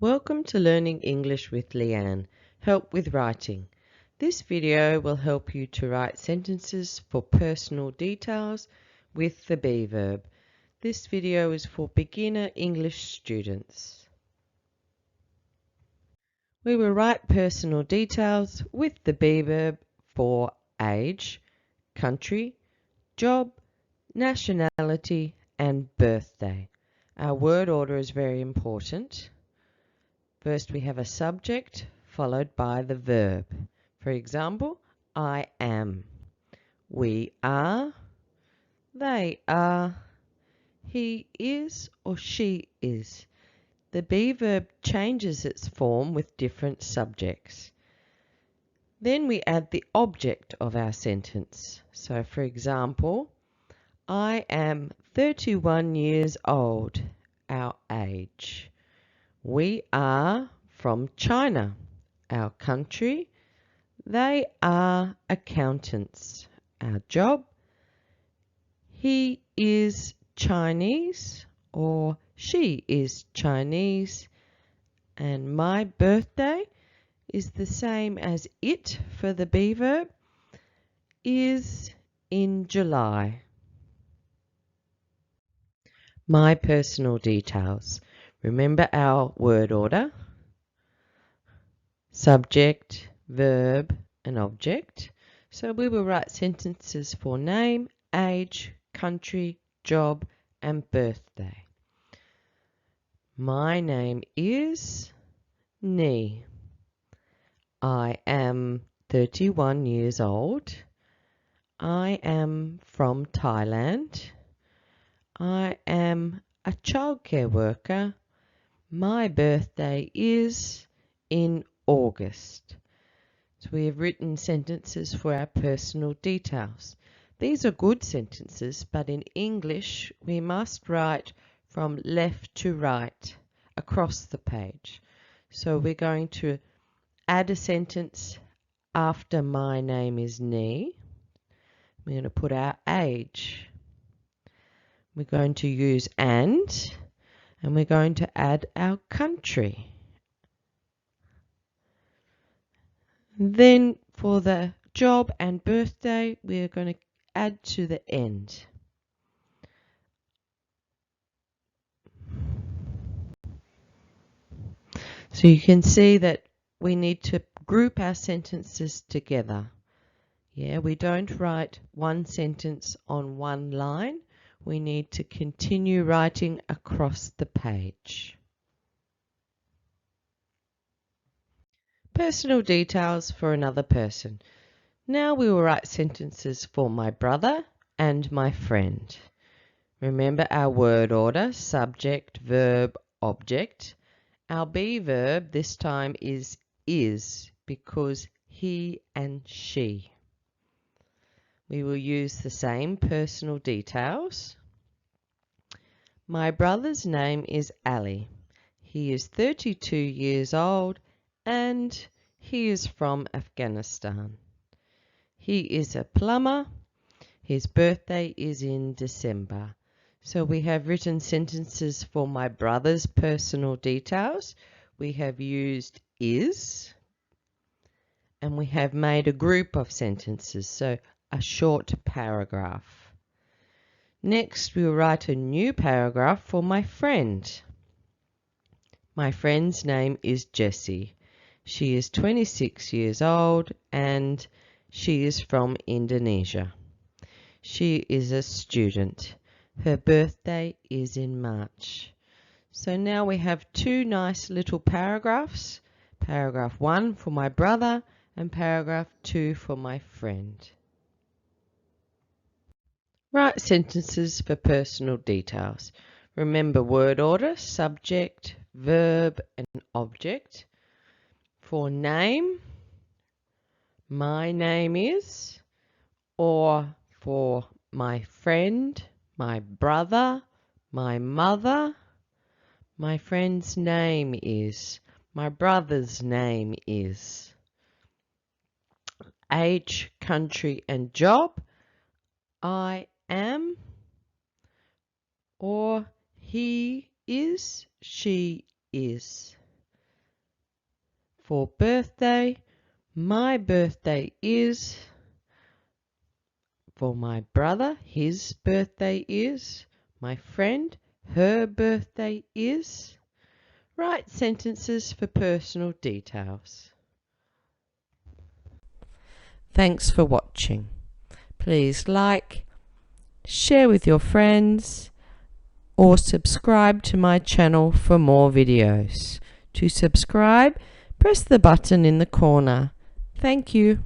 Welcome to Learning English with Leanne. Help with writing. This video will help you to write sentences for personal details with the be verb. This video is for beginner English students. We will write personal details with the be verb for age, country, job, nationality and birthday. Our word order is very important. First we have a subject followed by the verb. For example, I am, we are, they are, he is or she is. The be verb changes its form with different subjects. Then we add the object of our sentence. So for example, I am 31 years old, our age. We are from China, our country. They are accountants, our job. He is Chinese or she is Chinese. And my birthday is the same as it for the be verb, is in July. My personal details. Remember our word order. Subject, verb and object. So we will write sentences for name, age, country, job and birthday. My name is Ni. I am 31 years old. I am from Thailand. I am a childcare worker. My birthday is in August. So we have written sentences for our personal details. These are good sentences, but in English we must write from left to right across the page. So we're going to add a sentence after my name is Ni. We're going to put our age. We're going to use and we're going to add our country. Then for the job and birthday, we're going to add to the end. So you can see that we need to group our sentences together. Yeah, we don't write one sentence on one line. We need to continue writing across the page. Personal details for another person. Now we will write sentences for my brother and my friend. Remember our word order, subject, verb, object. Our be verb this time is because he and she. We will use the same personal details. My brother's name is Ali. He is 32 years old and he is from Afghanistan. He is a plumber. His birthday is in December. So we have written sentences for my brother's personal details. We have used is. And we have made a group of sentences, so a short paragraph. Next, we'll write a new paragraph for my friend. My friend's name is Jessie. She is 26 years old and she is from Indonesia. She is a student. Her birthday is in March. So now we have two nice little paragraphs. Paragraph 1 for my brother and paragraph 2 for my friend. Write sentences for personal details. Remember word order, subject, verb and object. For name, my name is, or for my friend, my brother, my mother, my friend's name is, my brother's name is. Age, country and job, I am, or he is, she is. For birthday, my birthday is. For my brother, his birthday is. My friend, her birthday is. Write sentences for personal details. Thanks for watching. Please like, share with your friends, or subscribe to my channel for more videos. To subscribe, press the button in the corner. Thank you.